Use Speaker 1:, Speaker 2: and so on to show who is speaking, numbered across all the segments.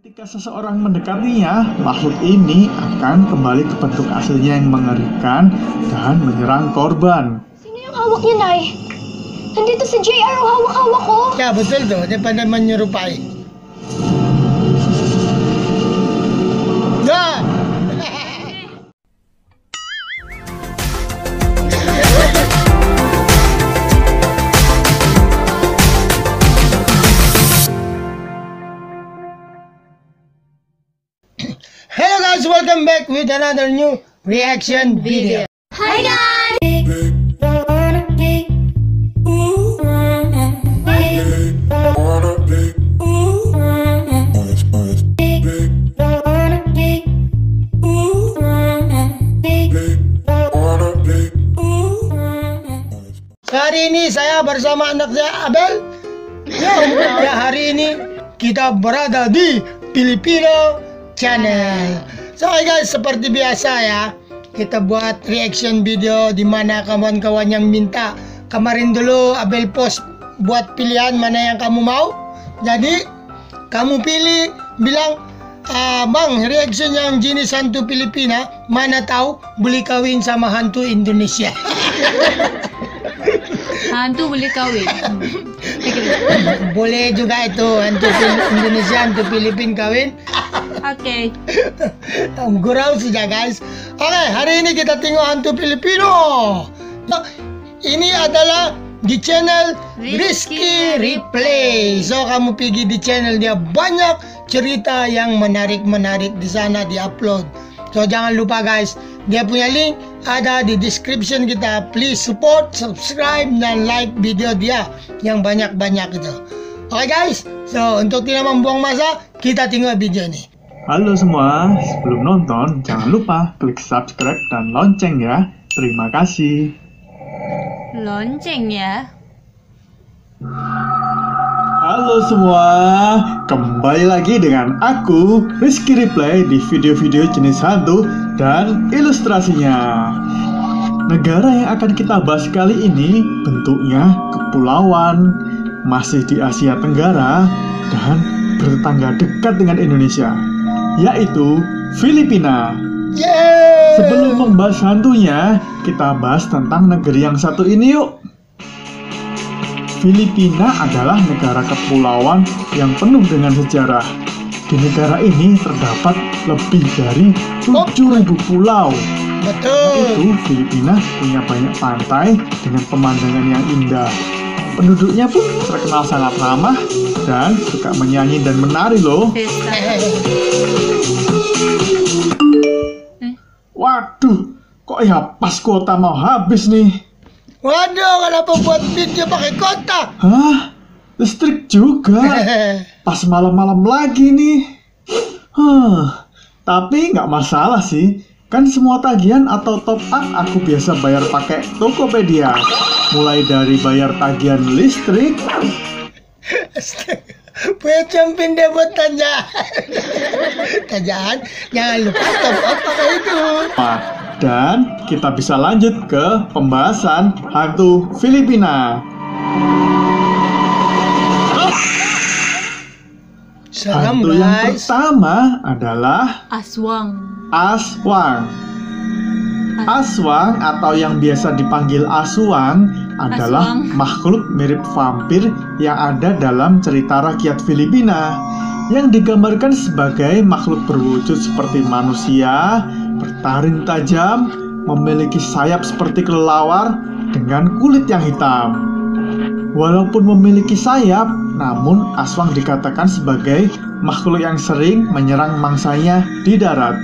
Speaker 1: Ketika seseorang mendekatinya, makhluk ini akan kembali ke bentuk aslinya yang mengerikan dan menyerang korban.
Speaker 2: Sino yung hawak niya, Nay? Nandito si JR, oh, hawak-hawak ko.
Speaker 3: Ya, betul tuh. Dia pada menyerupai. Dah. Hello guys, welcome back with another new reaction video.
Speaker 2: Hi, guys!
Speaker 3: Hari ini saya bersama anak saya Abel. Ya, hari ini kita berada di Filipino Channel. So guys, seperti biasa ya, kita buat reaction video di mana kawan-kawan yang minta. Kemarin dulu Abel post buat pilihan mana yang kamu mau. Jadi kamu pilih, bilang, Bang, reaction yang jenis hantu Filipina, mana tahu beli kawin sama hantu Indonesia.
Speaker 4: Hantu boleh kawin.
Speaker 3: Boleh juga itu, hantu Indonesia, hantu Filipin kawin.
Speaker 4: Oke.
Speaker 3: Gurau saja guys. Oke, hari ini kita tengok hantu Filipino. Ini adalah di channel Rizky Replay. So kamu pergi di channel dia, banyak cerita yang menarik-menarik di sana di-upload. So jangan lupa guys, dia punya link ada di description kita. Please support, subscribe, dan like video dia yang banyak-banyak itu. Oke guys, so untuk tidak membuang masa, kita tengok video ini.
Speaker 1: Halo semua, sebelum nonton jangan lupa klik subscribe dan lonceng ya. Terima kasih.
Speaker 4: Lonceng ya.
Speaker 1: Halo semua, kembali lagi dengan aku Rizky Replay di video-video jenis hantu dan ilustrasinya. Negara yang akan kita bahas kali ini bentuknya kepulauan, masih di Asia Tenggara dan bertetangga dekat dengan Indonesia, yaitu Filipina.
Speaker 3: Yeay!
Speaker 1: Sebelum membahas hantunya, kita bahas tentang negeri yang satu ini yuk. Filipina adalah negara kepulauan yang penuh dengan sejarah. Di negara ini terdapat lebih dari 7.000 pulau.
Speaker 3: Betul.
Speaker 1: Itu Filipina punya banyak pantai dengan pemandangan yang indah. Penduduknya pun terkenal sangat ramah dan suka menyanyi dan menari loh.
Speaker 4: Pesta.
Speaker 1: Waduh, kok ya pas kuota mau habis nih.
Speaker 3: Waduh, kenapa buat video pakai kota?
Speaker 1: Hah? Listrik juga? Pas malam-malam lagi nih. Tapi nggak masalah sih. Kan semua tagihan atau top up aku biasa bayar pakai Tokopedia. Mulai dari bayar tagihan listrik.
Speaker 3: Pecam pindah buat tanjakan. Jangan lupa top up pakai itu.
Speaker 1: Dan kita bisa lanjut ke pembahasan hantu Filipina.
Speaker 3: Serem
Speaker 1: Hantu yang
Speaker 3: guys.
Speaker 1: pertama adalah
Speaker 4: Aswang.
Speaker 1: Aswang. Aswang atau yang biasa dipanggil Aswang adalah
Speaker 4: Aswang.
Speaker 1: makhluk mirip vampir yang ada dalam cerita rakyat Filipina, yang digambarkan sebagai makhluk berwujud seperti manusia, bertaring tajam, memiliki sayap seperti kelelawar dengan kulit yang hitam. Walaupun memiliki sayap, namun Aswang dikatakan sebagai makhluk yang sering menyerang mangsanya di darat.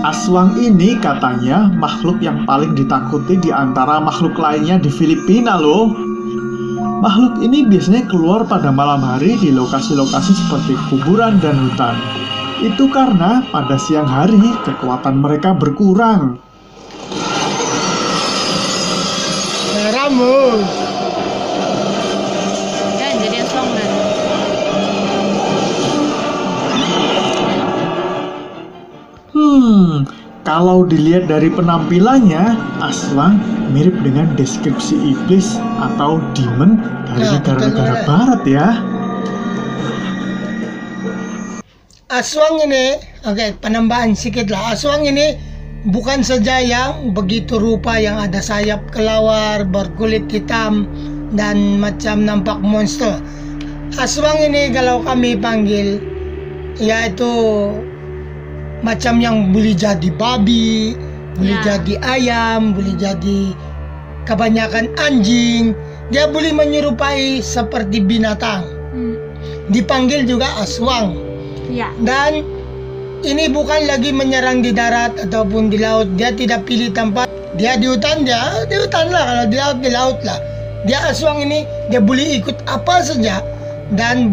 Speaker 1: Aswang ini katanya makhluk yang paling ditakuti di antara makhluk lainnya di Filipina loh. Makhluk ini biasanya keluar pada malam hari di lokasi-lokasi seperti kuburan dan hutan. Itu karena pada siang hari kekuatan mereka berkurang.
Speaker 3: Ramu.
Speaker 4: Kan jadi aswang dan
Speaker 1: Kalau dilihat dari penampilannya, Aswang mirip dengan deskripsi iblis atau demon dari
Speaker 3: Nah,
Speaker 1: negara-negara
Speaker 3: betul,
Speaker 1: barat ya.
Speaker 3: Aswang ini, oke, penambahan sedikit lah. Aswang ini bukan saja yang begitu rupa yang ada sayap kelawar, berkulit hitam, dan macam nampak monster. Aswang ini kalau kami panggil, yaitu macam yang boleh jadi babi, boleh jadi ayam, boleh jadi kebanyakan anjing. Dia boleh menyerupai seperti binatang. Dipanggil juga aswang.
Speaker 4: Ya.
Speaker 3: Dan ini bukan lagi menyerang di darat ataupun di laut. Dia tidak pilih tempat. Dia di hutan, dia di hutan lah. Kalau di laut lah. Dia aswang ini, dia boleh ikut apa saja. Dan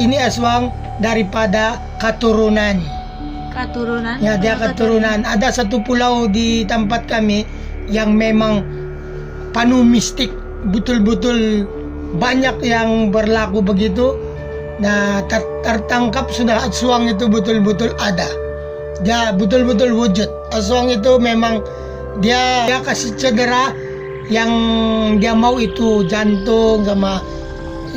Speaker 3: ini aswang daripada keturunan.
Speaker 4: Keturunan?
Speaker 3: Ya, dia keturunan. Ada satu pulau di tempat kami yang memang penuh mistik. Betul-betul banyak yang berlaku begitu. Nah, tertangkap sudah aswang itu betul-betul ada. Dia betul-betul wujud. Aswang itu memang dia kasih cedera yang dia mau itu jantung sama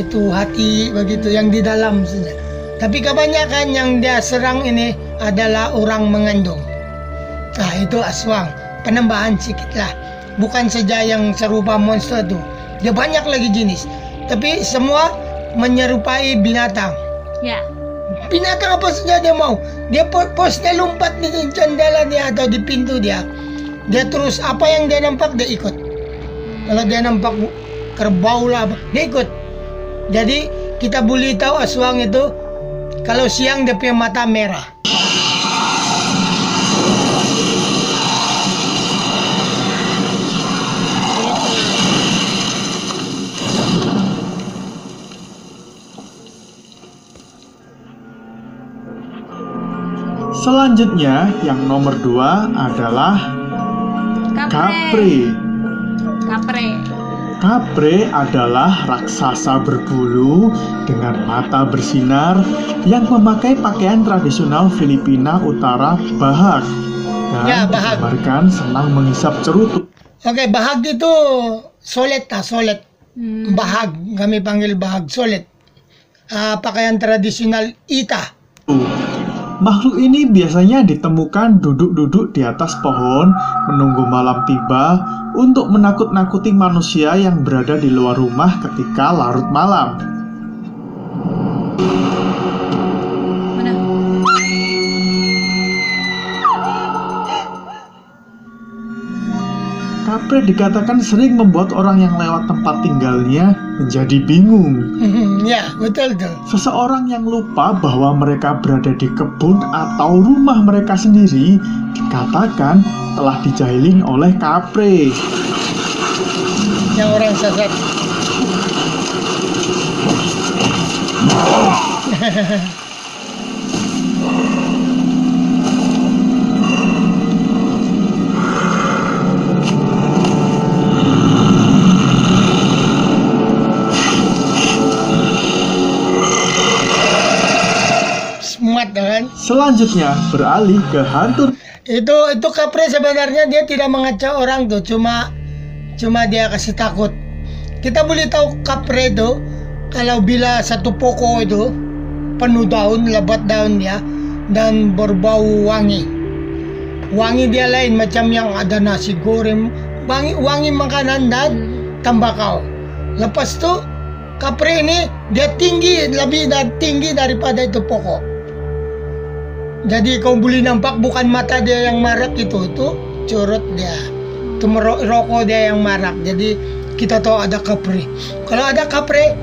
Speaker 3: itu hati begitu yang di dalam saja. Tapi kebanyakan yang dia serang ini adalah orang mengandung. Nah, itu aswang. Penambahan sedikit lah. Bukan saja yang serupa monster itu. Dia banyak lagi jenis. Tapi semua menyerupai binatang.
Speaker 4: Ya.
Speaker 3: Binatang apa saja dia mau. Dia posnya lompat di jendela dia atau di pintu dia. Dia terus apa yang dia nampak dia ikut. Kalau dia nampak kerbau lah, dia ikut. Jadi kita boleh tahu aswang itu kalau siang dia punya mata merah.
Speaker 1: Selanjutnya yang nomor 2 adalah kapre. Kapre adalah raksasa berbulu dengan mata bersinar yang memakai pakaian tradisional Filipina Utara bahag dan digambarkan senang menghisap cerutu.
Speaker 3: Oke, bahag itu solet. Bahag, kami panggil bahag solet. Pakaian tradisional Ita.
Speaker 1: Makhluk ini biasanya ditemukan duduk-duduk di atas pohon menunggu malam tiba untuk menakut-nakuti manusia yang berada di luar rumah ketika larut malam.
Speaker 4: Mana?
Speaker 1: Kapre dikatakan sering membuat orang yang lewat tempat tinggalnya menjadi bingung.
Speaker 3: Ya, betul tuh.
Speaker 1: Seseorang yang lupa bahwa mereka berada di kebun atau rumah mereka sendiri dikatakan telah dijahilin oleh kapre.
Speaker 3: Yang orang sesat. Kan?
Speaker 1: Selanjutnya beralih ke hantu.
Speaker 3: Itu kapre sebenarnya dia tidak mengacau orang tuh, cuma dia kasih takut. Kita boleh tahu kapre itu kalau bila satu pokok itu penuh daun, lebat daun dia dan berbau wangi. Wangi dia lain macam yang ada nasi goreng, wangi makanan dan tembakau. Lepas tu kapre ini dia lebih tinggi daripada itu pokok. Jadi kau boleh nampak bukan mata dia yang marak itu curut dia. Itu rokok dia yang marak. Jadi kita tahu ada kapre. Kalau ada kapre,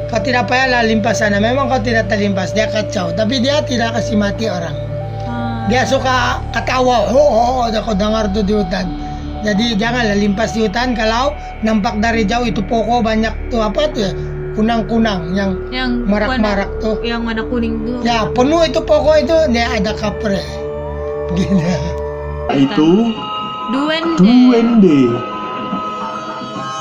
Speaker 3: kau tidak payahlah limpas sana. Memang kau tidak terlimpas, dia kacau. Tapi dia tidak kasih mati orang. Dia suka ketawa. Kau dengar tuh di hutan. Jadi janganlah limpas di hutan kalau nampak dari jauh itu pokok banyak tuh apa tuh ya? Kunang-kunang yang marak-marak tuh.
Speaker 4: Yang warna kuning tuh.
Speaker 3: Ya, penuh itu pokok itu dia ada kapre. Gitu.
Speaker 1: Itu
Speaker 4: duende.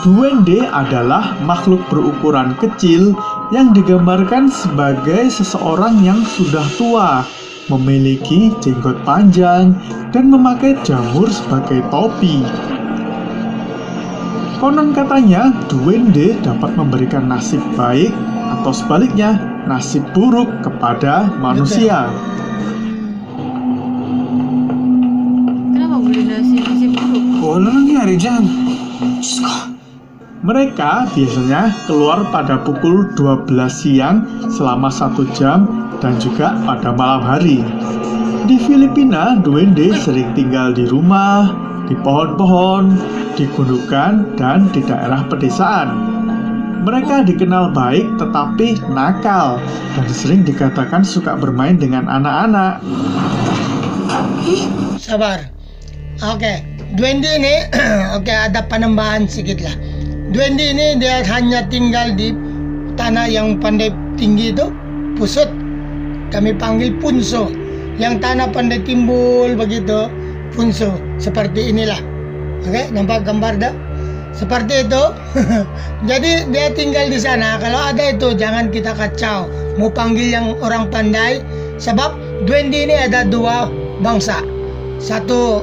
Speaker 1: Duende adalah makhluk berukuran kecil yang digambarkan sebagai seseorang yang sudah tua, memiliki jenggot panjang dan memakai jamur sebagai topi. Konon katanya, duende dapat memberikan nasib baik atau sebaliknya nasib buruk kepada manusia.
Speaker 4: Kenapa boleh nasib buruk?
Speaker 5: Oh, ano nangyari dyan?
Speaker 1: Mereka biasanya keluar pada pukul 12 siang selama 1 jam dan juga pada malam hari. Di Filipina, duende sering tinggal di rumah, di pohon-pohon, di gundukan, dan di daerah pedesaan. Mereka dikenal baik tetapi nakal dan sering dikatakan suka bermain dengan anak-anak.
Speaker 3: Sabar. Oke, duende ini oke, ada penambahan sedikit lah. Duende ini dia hanya tinggal di tanah yang pandai tinggi itu, pusut. Kami panggil punso. Yang tanah pandai timbul begitu, punso. Seperti inilah. Oke, nampak gambar dah? Seperti itu. Jadi dia tinggal di sana. Kalau ada itu jangan kita kacau. Mau panggil yang orang pandai. Sebab duende ini ada 2 bangsa. Satu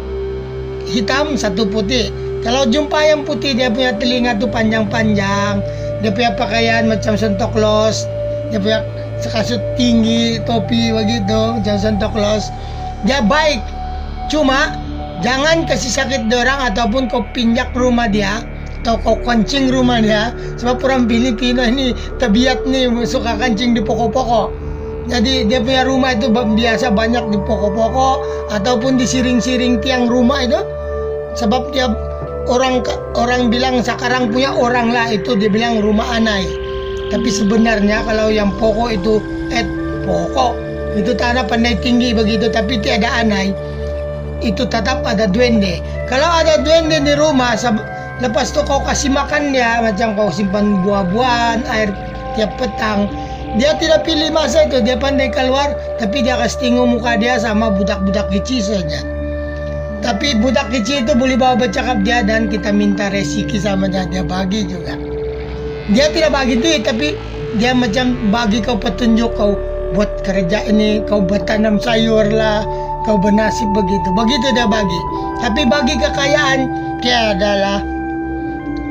Speaker 3: hitam, satu putih. Kalau jumpa yang putih, dia punya telinga tuh panjang-panjang, dia punya pakaian macam Santa Claus, dia punya kasut tinggi, topi begitu macam Santa Claus. Dia baik, cuma jangan kasih sakit orang ataupun kau pinjak rumah dia atau kau kencing rumah dia. Sebab orang Filipina ini tabiat nih suka kencing di pokok-pokok. Jadi dia punya rumah itu biasa banyak di pokok-pokok ataupun di siring-siring tiang rumah itu. Sebab dia orang bilang sekarang punya orang lah, itu dia bilang rumah anai. Tapi sebenarnya kalau yang pokok itu pokok itu tanah pandai tinggi begitu, tapi tiada anai, itu tetap ada duende. Kalau ada duende di rumah, lepas tu kau kasih makan dia, macam kau simpan buah-buahan, air tiap petang, dia tidak pilih masa itu, dia pandai keluar, tapi dia kasih tengok muka dia sama budak-budak kecil saja. Tapi budak kecil itu boleh bawa bercakap dia dan kita minta resiki sama dia, dia bagi juga. Dia tidak bagi duit, tapi dia macam bagi kau petunjuk, kau buat kerja ini, kau bertanam sayur lah, kau bernasib begitu. Begitu dia bagi. Tapi bagi kekayaan, tiada lah.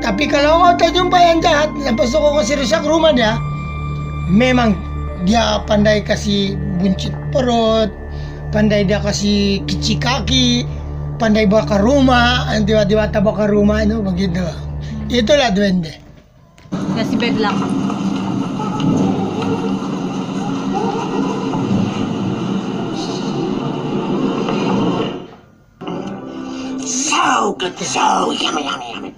Speaker 3: Tapi kalau kau tak jumpa yang jahat, lepas tu kau kasih rusak rumah dia, memang dia pandai kasih buncit perut, pandai dia kasih kici kaki, pandai bakar rumah, tiba-tiba tak bakar rumah itu begitu. Itulah duende.
Speaker 4: Kasih bad luck.
Speaker 5: So good, so yummy, yummy, yummy.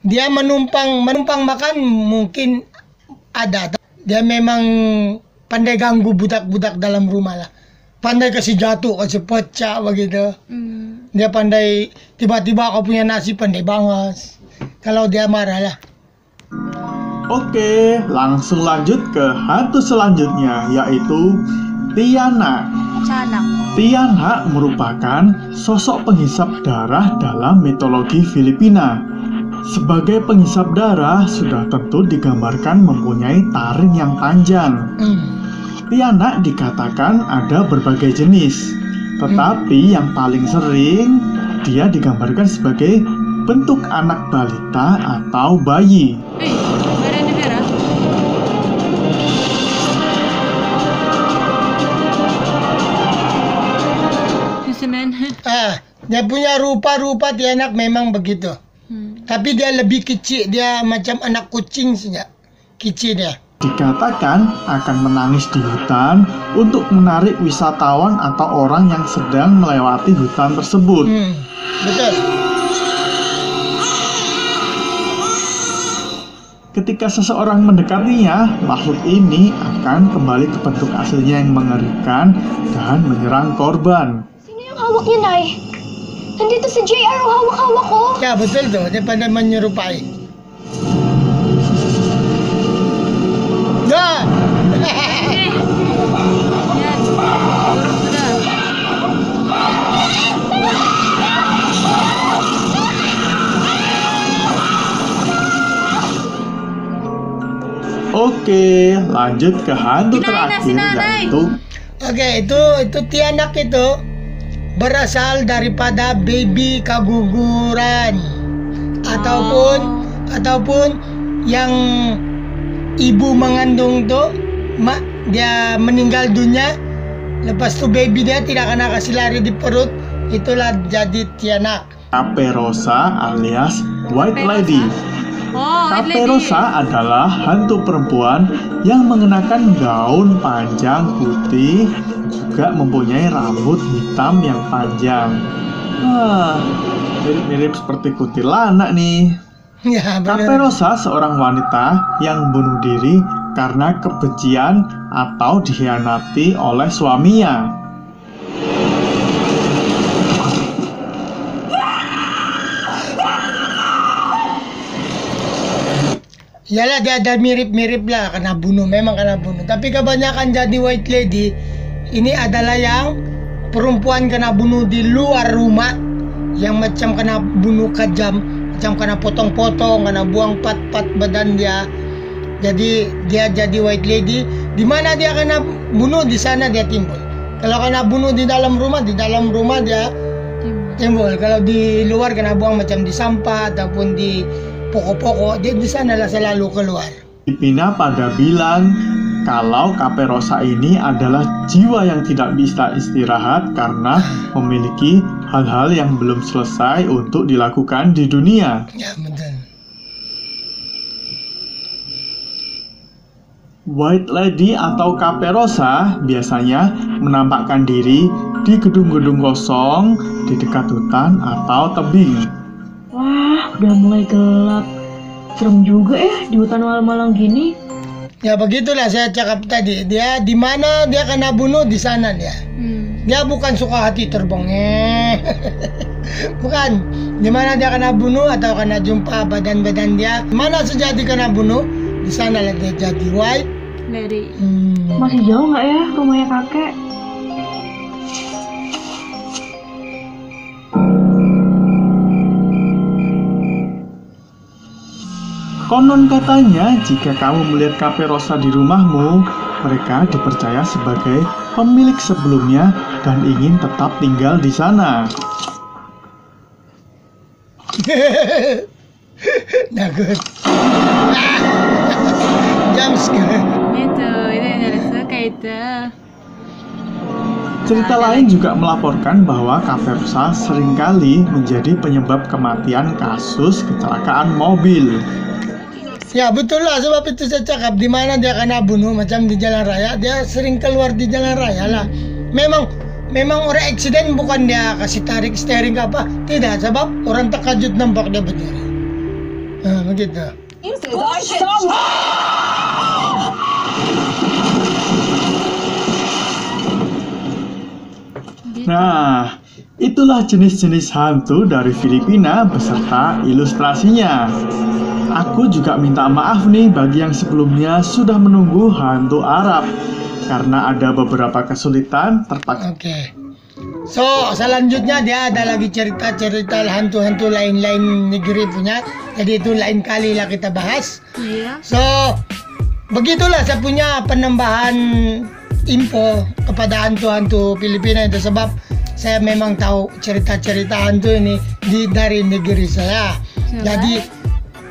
Speaker 3: Dia menumpang makan mungkin ada. Dia memang pandai ganggu budak-budak dalam rumah lah. Pandai kasih jatuh, kasih pecah begitu. Dia pandai tiba-tiba kau punya nasi pandai bangas. Kalau dia marah lah.
Speaker 1: Oke, langsung lanjut ke hantu selanjutnya, yaitu Tianak.
Speaker 4: Canak.
Speaker 1: Tianak merupakan sosok penghisap darah dalam mitologi Filipina. Sebagai penghisap darah, sudah tentu digambarkan mempunyai taring yang panjang. Tianak dikatakan ada berbagai jenis, tetapi yang paling sering dia digambarkan sebagai bentuk anak balita atau bayi.
Speaker 4: Negara-negara. Semen.
Speaker 3: Dia punya rupa-rupa Tianak memang begitu. Tapi dia lebih kecil, dia macam anak kucing saja. Kecil dia.
Speaker 1: Dikatakan akan menangis di hutan untuk menarik wisatawan atau orang yang sedang melewati hutan tersebut.
Speaker 3: Betul.
Speaker 1: Ketika seseorang mendekatinya, makhluk ini akan kembali ke bentuk aslinya yang mengerikan dan menyerang korban.
Speaker 2: Sino yung hawak niya, Nay? Nandito si JR, hawak-hawak ko.
Speaker 3: Ya betul tuh, dia pandai menyerupai. Dah.
Speaker 4: Yan. Turun sudah.
Speaker 1: Oke, lanjut ke hantu
Speaker 4: Kinain na
Speaker 1: terakhir,
Speaker 4: si nanay.
Speaker 1: yaitu
Speaker 3: Oke, itu Tianak itu berasal daripada baby keguguran ataupun yang ibu mengandung tuh dia meninggal dunia, lepas tu baby dia tidak kena kasih lari di perut, itulah jadi tianak.
Speaker 1: Caperosa alias White Lady.
Speaker 4: Oh, White Lady.
Speaker 1: Caperosa adalah hantu perempuan yang mengenakan gaun panjang putih, juga mempunyai rambut hitam yang panjang. Mirip-mirip seperti kuntilanak nih.
Speaker 3: Ya, benar.
Speaker 1: Caperosa seorang wanita yang bunuh diri karena kebencian atau dikhianati oleh suaminya.
Speaker 3: Yalah, dia ada mirip-mirip lah, kena bunuh, memang kena bunuh. Tapi kebanyakan jadi White Lady ini adalah yang perempuan kena bunuh di luar rumah, yang macam kena bunuh kejam, macam kena potong-potong, kena buang part-part badan dia. Jadi dia jadi White Lady. Di mana dia kena bunuh, di sana dia timbul. Kalau kena bunuh di dalam rumah dia timbul. Kalau di luar kena buang macam di sampah ataupun di pokok-pokok, dia di sana lah selalu keluar.
Speaker 1: Filipina pada bilang kalau Caperosa ini adalah jiwa yang tidak bisa istirahat karena memiliki hal-hal yang belum selesai untuk dilakukan di dunia.
Speaker 3: Ya, betul.
Speaker 1: White Lady atau Caperosa biasanya menampakkan diri di gedung-gedung kosong, di dekat hutan atau tebing.
Speaker 2: Wah, udah mulai gelap. Serem juga ya di hutan malam-malam gini.
Speaker 3: Ya begitulah saya cakap tadi. Dia di mana dia kena bunuh, di sana dia. Dia bukan suka hati terbang. Bukan. Di mana dia kena bunuh atau kena jumpa badan-badan dia, mana saja dia kena bunuh, di sana lah dia jadi White
Speaker 4: Lady.
Speaker 2: Masih jauh nggak ya rumahnya kakek?
Speaker 1: Konon katanya jika kamu melihat Caperosa di rumahmu, mereka dipercaya sebagai pemilik sebelumnya dan ingin tetap tinggal di sana.
Speaker 3: Takut. Jumpscare.
Speaker 4: Itu yang ada suka itu.
Speaker 1: Cerita lain juga melaporkan bahwa Caperosa seringkali menjadi penyebab kematian kasus kecelakaan mobil.
Speaker 3: Ya betul lah, sebab itu saya cakap di mana dia kena bunuh macam di jalan raya, dia sering keluar di jalan raya lah. Memang orang eksiden bukan dia kasih tarik steering apa, tidak, sebab orang terkejut nampak dia berdiri. Begitu.
Speaker 1: Nah, itulah jenis-jenis hantu dari Filipina beserta ilustrasinya. Aku juga minta maaf nih bagi yang sebelumnya sudah menunggu hantu Arab karena ada beberapa kesulitan terpaksa.
Speaker 3: Oke. So, selanjutnya dia ada lagi cerita-cerita hantu-hantu lain-lain negeri punya. Jadi itu lain kali lah kita bahas.
Speaker 4: Iya.
Speaker 3: So, begitulah saya punya penambahan info kepada hantu-hantu Filipina itu, sebab saya memang tahu cerita-cerita hantu ini dari negeri saya. Jadi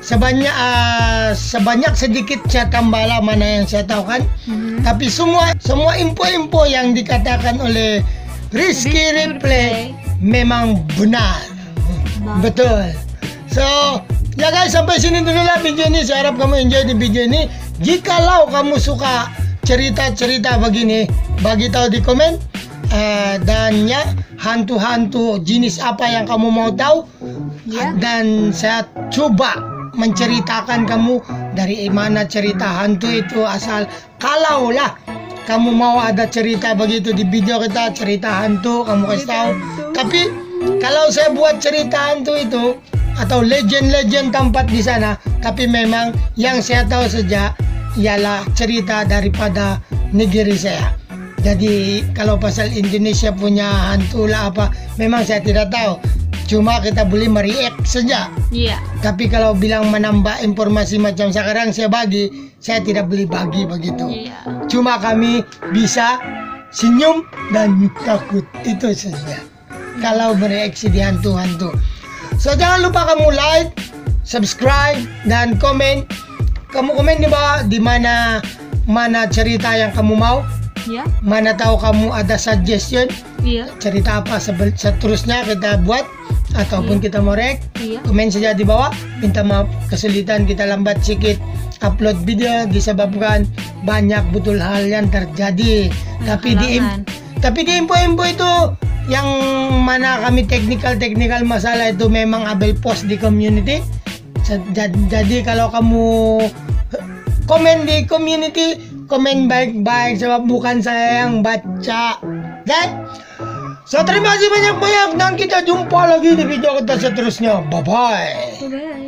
Speaker 3: sebanyak sedikit saya tambah lah mana yang saya tahu kan. Tapi semua info-info yang dikatakan oleh Rizky Replay memang benar. Betul. So, ya guys, sampai sini dulu lah video ini. Saya harap kamu enjoy di video ini. Jikalau kamu suka cerita-cerita begini, bagi tahu di komen. Dan ya, hantu-hantu jenis apa yang kamu mau tahu. Dan saya coba menceritakan kamu dari mana cerita hantu itu asal. Kalau lah kamu mau ada cerita begitu di video kita, cerita hantu, kamu kasih tahu. Tapi kalau saya buat cerita hantu itu atau legend-legend tempat di sana, tapi memang yang saya tahu saja ialah cerita daripada negeri saya. Jadi kalau pasal Indonesia punya hantu lah apa, memang saya tidak tahu. Cuma kita boleh mereact saja.
Speaker 4: Iya.
Speaker 3: Tapi kalau bilang menambah informasi macam sekarang saya bagi, saya tidak boleh bagi begitu.
Speaker 4: Iya.
Speaker 3: Cuma kami bisa senyum dan takut, itu saja. kalau bereaksi di hantu-hantu. So jangan lupa kamu like, subscribe, dan komen. Kamu komen di bawah di mana cerita yang kamu mau.
Speaker 4: Ya,
Speaker 3: Mana tahu kamu ada suggestion
Speaker 4: iya,
Speaker 3: cerita apa seterusnya kita buat ataupun kita mau react.
Speaker 4: iya.
Speaker 3: Komen saja di bawah. Minta maaf kesulitan kita lambat sedikit upload video disebabkan banyak betul hal yang terjadi. Tapi di info-info itu yang mana kami teknikal masalah itu memang Abel post di community. Jadi kalau kamu komen di community, komen baik-baik sebab bukan saya yang baca. Okay? So terima kasih banyak-banyak dan kita jumpa lagi di video kita seterusnya. Bye-bye.
Speaker 4: Bye.